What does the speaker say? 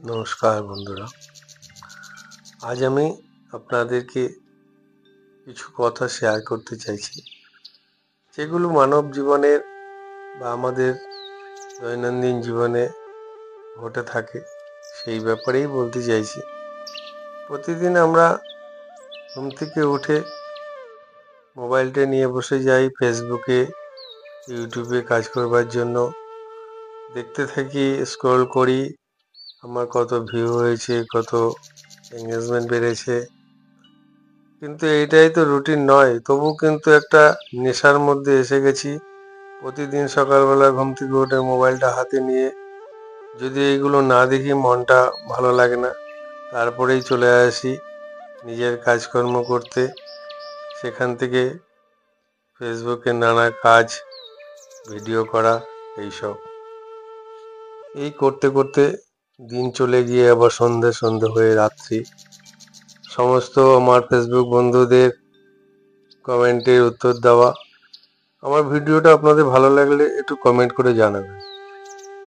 নমস্কার বন্ধুরা, আজ আমি আপনাদেরকে কিছু কথা শেয়ার করতে চাইছি, যেগুলো মানব জীবনের বা আমাদের দৈনন্দিন জীবনে ঘটে থাকে সেই ব্যাপারেই বলতে চাইছি। প্রতিদিন আমরা ঘুম থেকে উঠে মোবাইলটা নিয়ে বসে যাই ফেসবুকে, ইউটিউবে কাজ করবার জন্য। দেখতে থাকি, স্ক্রল করি, আমার কত ভিউ হয়েছে, কত এঙ্গেজমেন্ট বেড়েছে। কিন্তু এইটাই তো রুটিন নয়, তবু কিন্তু একটা নেশার মধ্যে এসে গেছি। প্রতিদিন সকালবেলা ঘুম থেকে উঠে মোবাইলটা হাতে নিয়ে যদি এইগুলো না দেখি মনটা ভালো লাগে না। তারপরেই চলে আসি নিজের কাজকর্ম করতে। সেখান থেকে ফেসবুকে নানা কাজ, ভিডিও করা, এইসব এই করতে করতে দিন চলে গিয়ে আবার সন্ধে হয়ে রাত্রি। সমস্ত আমার ফেসবুক বন্ধুদের কমেন্টের উত্তর দেওয়া। আমার ভিডিওটা আপনাদের ভালো লাগলে একটু কমেন্ট করে জানাবেন।